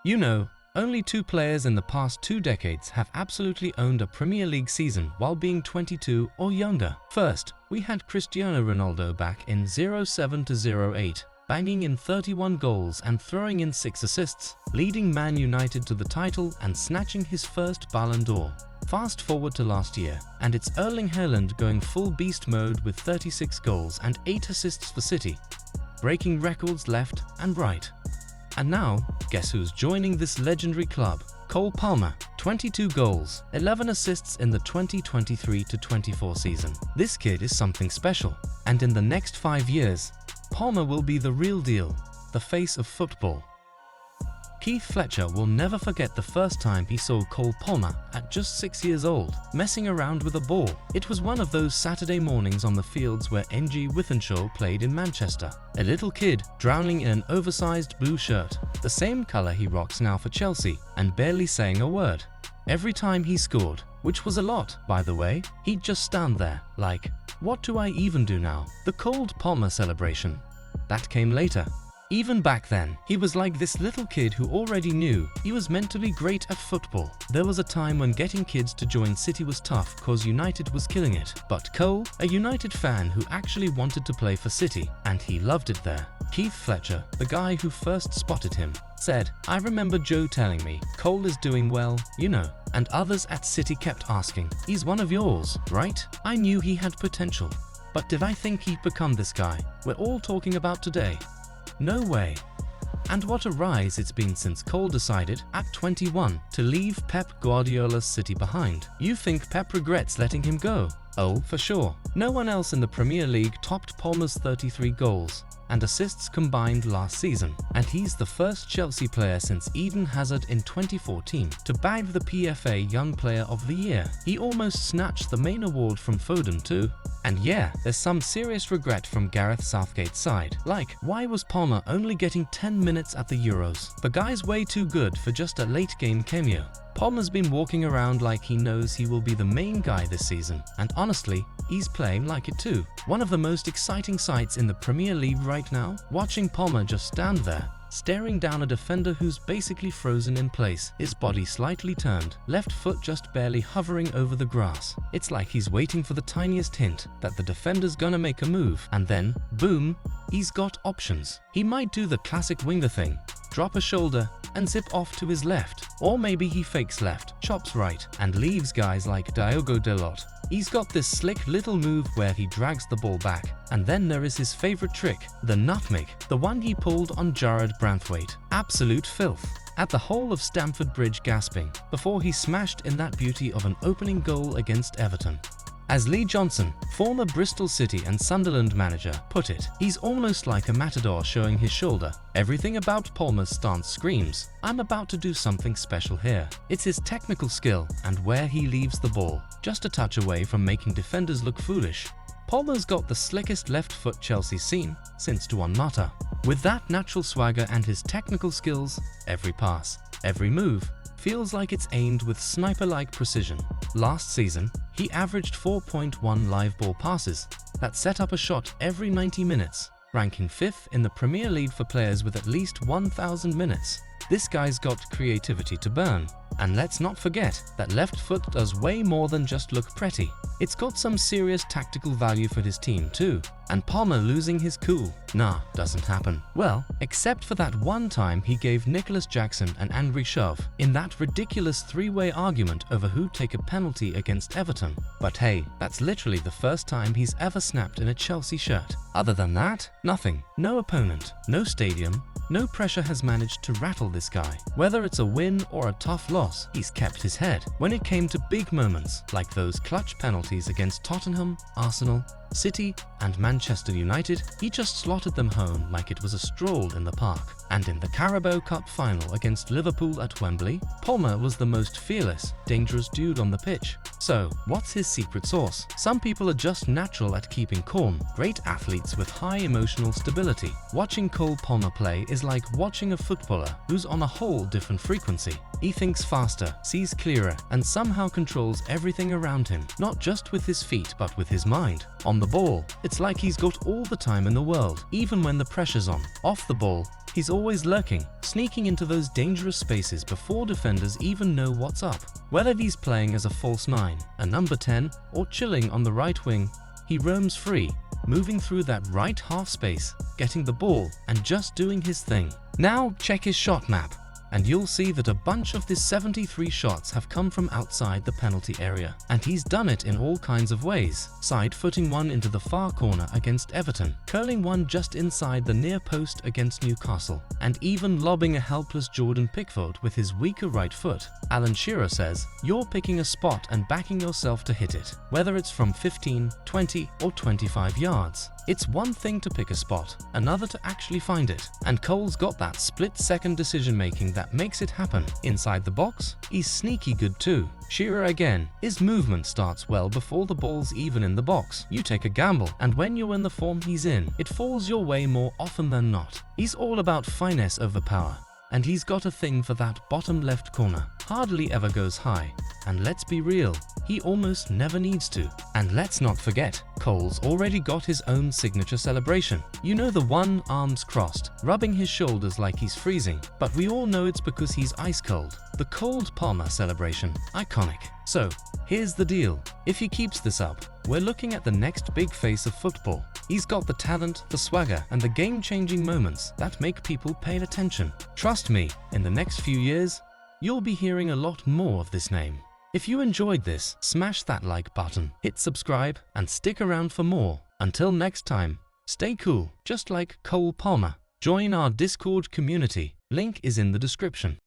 You know, only two players in the past 2 decades have absolutely owned a Premier League season while being 22 or younger. First, we had Cristiano Ronaldo back in 07-08, banging in 31 goals and throwing in 6 assists, leading Man United to the title and snatching his first Ballon d'Or. Fast forward to last year, and it's Erling Haaland going full beast mode with 36 goals and 8 assists for City, breaking records left and right. And now, guess who's joining this legendary club? Cole Palmer, 22 goals, 11 assists in the 2023-24 season. This kid is something special, and in the next 5 years, Palmer will be the real deal, the face of football. Keith Fletcher will never forget the first time he saw Cole Palmer at just 6 years old, messing around with a ball. It was one of those Saturday mornings on the fields where NG Withenshaw played in Manchester. A little kid drowning in an oversized blue shirt, the same color he rocks now for Chelsea, and barely saying a word. Every time he scored, which was a lot, by the way, he'd just stand there, like, what do I even do now? The Cole Palmer celebration. That came later. Even back then, he was like this little kid who already knew he was meant to be great at football. There was a time when getting kids to join City was tough cause United was killing it. But Cole, a United fan who actually wanted to play for City, and he loved it there. Keith Fletcher, the guy who first spotted him, said, "I remember Joe telling me, Cole is doing well, you know." And others at City kept asking, "He's one of yours, right?" I knew he had potential. But did I think he'd become this guy we're all talking about today? No way. And what a rise it's been since Cole decided, at 21, to leave Pep Guardiola's City behind. You think Pep regrets letting him go? Oh, for sure. No one else in the Premier League topped Palmer's 33 goals and assists combined last season, and he's the first Chelsea player since Eden Hazard in 2014 to bag the PFA Young Player of the Year. He almost snatched the main award from Foden too. And yeah, there's some serious regret from Gareth Southgate's side. Like, why was Palmer only getting 10 minutes at the Euros? The guy's way too good for just a late-game cameo. Palmer's been walking around like he knows he will be the main guy this season, and honestly, he's playing like it too. One of the most exciting sights in the Premier League right now, watching Palmer just stand there, staring down a defender who's basically frozen in place, his body slightly turned, left foot just barely hovering over the grass. It's like he's waiting for the tiniest hint that the defender's gonna make a move, and then, boom, he's got options. He might do the classic winger thing, drop a shoulder, and zip off to his left. Or maybe he fakes left, chops right, and leaves guys like Diogo Dalot. He's got this slick little move where he drags the ball back. And then there is his favorite trick, the nutmeg, the one he pulled on Jarrad Branthwaite. Absolute filth. At the whole of Stamford Bridge gasping, before he smashed in that beauty of an opening goal against Everton. As Lee Johnson, former Bristol City and Sunderland manager, put it, he's almost like a matador showing his shoulder. Everything about Palmer's stance screams, I'm about to do something special here. It's his technical skill and where he leaves the ball, just a touch away from making defenders look foolish. Palmer's got the slickest left foot Chelsea's seen since Juan Mata. With that natural swagger and his technical skills, every pass, every move, feels like it's aimed with sniper-like precision. Last season, he averaged 4.1 live ball passes that set up a shot every 90 minutes, ranking 5th in the Premier League for players with at least 1,000 minutes. This guy's got creativity to burn. And let's not forget that left foot does way more than just look pretty. It's got some serious tactical value for his team too. And Palmer losing his cool? Nah, doesn't happen. Well, except for that one time he gave Nicholas Jackson an angry shove in that ridiculous 3-way argument over who'd take a penalty against Everton. But hey, that's literally the first time he's ever snapped in a Chelsea shirt. Other than that, nothing. No opponent, no stadium, no pressure has managed to rattle this guy. Whether it's a win or a tough loss, he's kept his head. When it came to big moments, like those clutch penalties against Tottenham, Arsenal, City, and Manchester United, he just slotted them home like it was a stroll in the park. And in the Carabao Cup final against Liverpool at Wembley, Palmer was the most fearless, dangerous dude on the pitch. So, what's his secret sauce? Some people are just natural at keeping calm, great athletes with high emotional stability. Watching Cole Palmer play is like watching a footballer who's on a whole different frequency. He thinks faster, sees clearer, and somehow controls everything around him, not just with his feet but with his mind. On the ball, it's like he's got all the time in the world, even when the pressure's on. Off the ball, he's always lurking, sneaking into those dangerous spaces before defenders even know what's up. Whether he's playing as a false 9, a number 10, or chilling on the right wing, he roams free, moving through that right half space, getting the ball and just doing his thing. Now check his shot map, and you'll see that a bunch of his 73 shots have come from outside the penalty area. And he's done it in all kinds of ways. Side-footing one into the far corner against Everton, curling one just inside the near post against Newcastle, and even lobbing a helpless Jordan Pickford with his weaker right foot. Alan Shearer says, "You're picking a spot and backing yourself to hit it, whether it's from 15, 20 or 25 yards. It's one thing to pick a spot, another to actually find it. And Cole's got that split-second decision-making that makes it happen. Inside the box, he's sneaky good too." Shearer again, his movement starts well before the ball's even in the box. You take a gamble, and when you're in the form he's in, it falls your way more often than not. He's all about finesse over power, and he's got a thing for that bottom left corner. Hardly ever goes high, and let's be real, he almost never needs to. And let's not forget, Cole's already got his own signature celebration. You know, the one, arms crossed, rubbing his shoulders like he's freezing, but we all know it's because he's ice cold. The cold Palmer celebration, iconic. So, here's the deal. If he keeps this up, we're looking at the next big face of football. He's got the talent, the swagger, and the game-changing moments that make people pay attention. Trust me, in the next few years, you'll be hearing a lot more of this name. If you enjoyed this, smash that like button, hit subscribe, and stick around for more. Until next time, stay cool, just like Cole Palmer. Join our Discord community, link is in the description.